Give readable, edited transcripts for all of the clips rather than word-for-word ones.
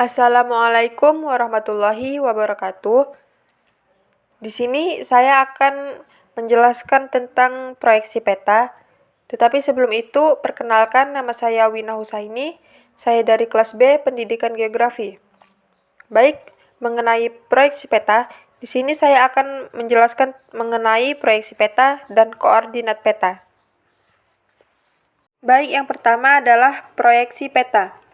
Assalamualaikum warahmatullahi wabarakatuh. Di sini saya akan menjelaskan tentang proyeksi peta. Tetapi sebelum itu, perkenalkan nama saya Wina Husaini. Saya dari kelas B Pendidikan Geografi. Baik, mengenai proyeksi peta, di sini saya akan menjelaskan mengenai proyeksi peta dan koordinat peta. Baik, yang pertama adalah proyeksi peta.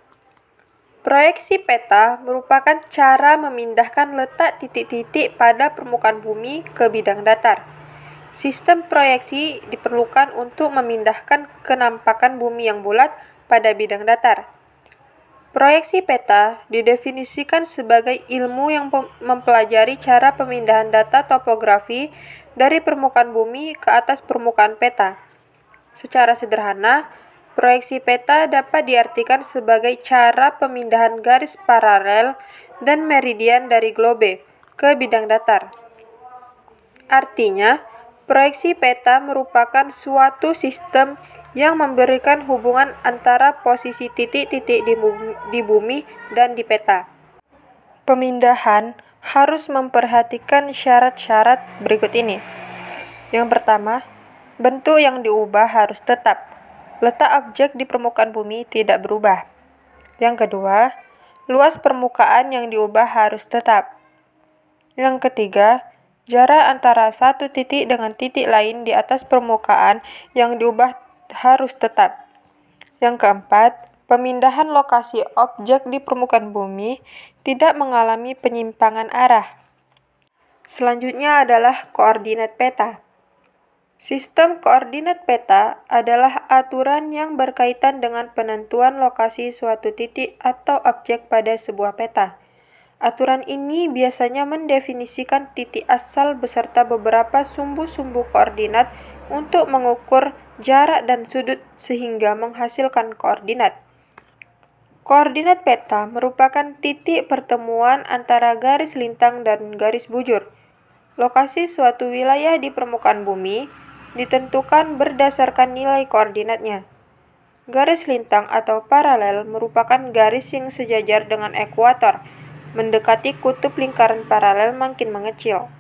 Proyeksi peta merupakan cara memindahkan letak titik-titik pada permukaan bumi ke bidang datar. Sistem proyeksi diperlukan untuk memindahkan kenampakan bumi yang bulat pada bidang datar. Proyeksi peta didefinisikan sebagai ilmu yang mempelajari cara pemindahan data topografi dari permukaan bumi ke atas permukaan peta. Secara sederhana, proyeksi peta dapat diartikan sebagai cara pemindahan garis paralel dan meridian dari globe ke bidang datar. Artinya, proyeksi peta merupakan suatu sistem yang memberikan hubungan antara posisi titik-titik di bumi dan di peta. Pemindahan harus memperhatikan syarat-syarat berikut ini. Yang pertama, bentuk yang diubah harus tetap. Letak objek di permukaan bumi tidak berubah. Yang kedua, luas permukaan yang diubah harus tetap. Yang ketiga, jarak antara satu titik dengan titik lain di atas permukaan yang diubah harus tetap. Yang keempat, pemindahan lokasi objek di permukaan bumi tidak mengalami penyimpangan arah. Selanjutnya adalah koordinat peta. Sistem koordinat peta adalah aturan yang berkaitan dengan penentuan lokasi suatu titik atau objek pada sebuah peta. Aturan ini biasanya mendefinisikan titik asal beserta beberapa sumbu-sumbu koordinat untuk mengukur jarak dan sudut sehingga menghasilkan koordinat. Koordinat peta merupakan titik pertemuan antara garis lintang dan garis bujur. Lokasi suatu wilayah di permukaan bumi ditentukan berdasarkan nilai koordinatnya. Garis lintang atau paralel merupakan garis yang sejajar dengan ekuator. Mendekati kutub lingkaran paralel makin mengecil.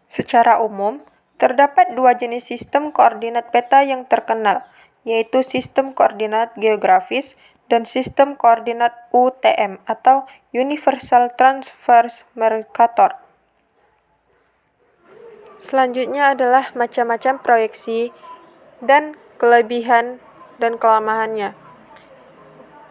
Secara umum, terdapat dua jenis sistem koordinat peta yang terkenal, yaitu sistem koordinat geografis dan sistem koordinat UTM atau Universal Transverse Mercator. Selanjutnya adalah macam-macam proyeksi dan kelebihan dan kelemahannya.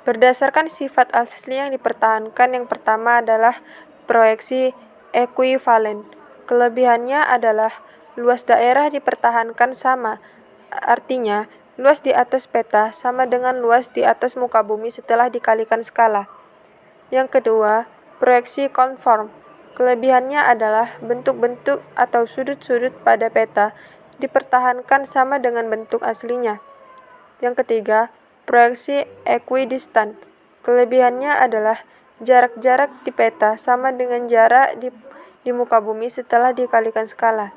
Berdasarkan sifat asli yang dipertahankan, yang pertama adalah proyeksi ekuivalen. Kelebihannya adalah luas daerah dipertahankan sama, artinya luas di atas peta sama dengan luas di atas muka bumi setelah dikalikan skala. Yang kedua, proyeksi konform. Kelebihannya adalah bentuk-bentuk atau sudut-sudut pada peta dipertahankan sama dengan bentuk aslinya. Yang ketiga, proyeksi equidistant. Kelebihannya adalah jarak-jarak di peta sama dengan jarak di muka bumi setelah dikalikan skala.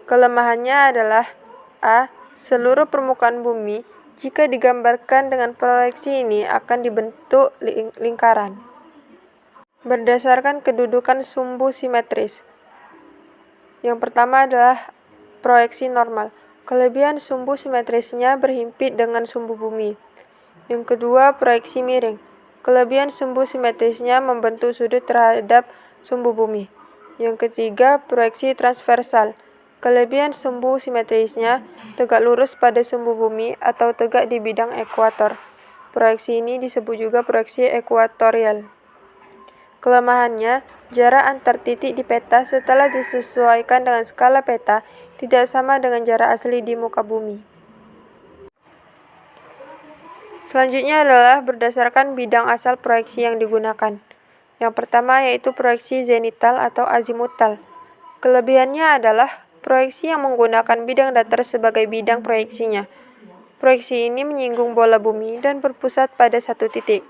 Kelemahannya adalah A. Seluruh permukaan bumi jika digambarkan dengan proyeksi ini akan dibentuk lingkaran. Berdasarkan kedudukan sumbu simetris. Yang pertama adalah proyeksi normal. Kelebihan sumbu simetrisnya berhimpit dengan sumbu bumi. Yang kedua, proyeksi miring. Kelebihan sumbu simetrisnya membentuk sudut terhadap sumbu bumi. Yang ketiga, proyeksi transversal. Kelebihan sumbu simetrisnya tegak lurus pada sumbu bumi atau tegak di bidang ekuator. Proyeksi ini disebut juga proyeksi ekuatorial. Kelemahannya, jarak antar titik di peta setelah disesuaikan dengan skala peta tidak sama dengan jarak asli di muka bumi. Selanjutnya adalah berdasarkan bidang asal proyeksi yang digunakan. Yang pertama yaitu proyeksi zenital atau azimutal. Kelebihannya adalah proyeksi yang menggunakan bidang datar sebagai bidang proyeksinya. Proyeksi ini menyinggung bola bumi dan berpusat pada satu titik.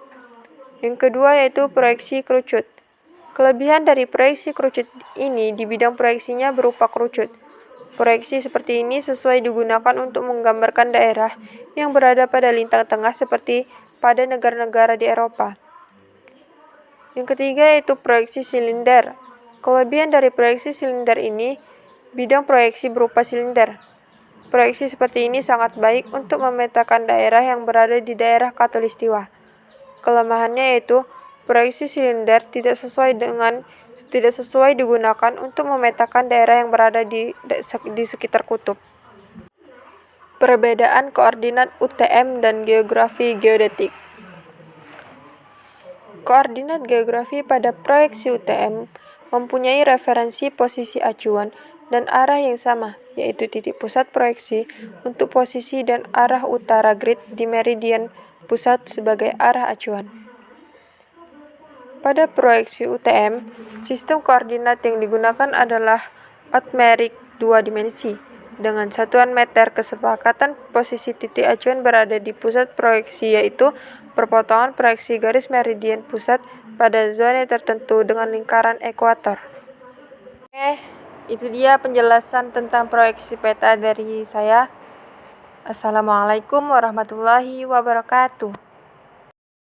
Yang kedua yaitu proyeksi kerucut. Kelebihan dari proyeksi kerucut ini di bidang proyeksinya berupa kerucut. Proyeksi seperti ini sesuai digunakan untuk menggambarkan daerah yang berada pada lintang tengah seperti pada negara-negara di Eropa. Yang ketiga yaitu proyeksi silinder. Kelebihan dari proyeksi silinder ini, bidang proyeksi berupa silinder. Proyeksi seperti ini sangat baik untuk memetakan daerah yang berada di daerah khatulistiwa. Kelemahannya yaitu proyeksi silinder tidak sesuai digunakan untuk memetakan daerah yang berada di sekitar kutub. Perbedaan koordinat UTM dan geografi geodetik. Koordinat geografi pada proyeksi UTM mempunyai referensi posisi acuan dan arah yang sama, yaitu titik pusat proyeksi untuk posisi dan arah utara grid di meridian pusat sebagai arah acuan. Pada proyeksi UTM, sistem koordinat yang digunakan adalah atmerik 2 dimensi, dengan satuan meter. Kesepakatan posisi titik acuan berada di pusat proyeksi, yaitu perpotongan proyeksi garis meridian pusat pada zona tertentu dengan lingkaran ekuator. Itu dia penjelasan tentang proyeksi peta dari saya. Assalamualaikum warahmatullahi wabarakatuh.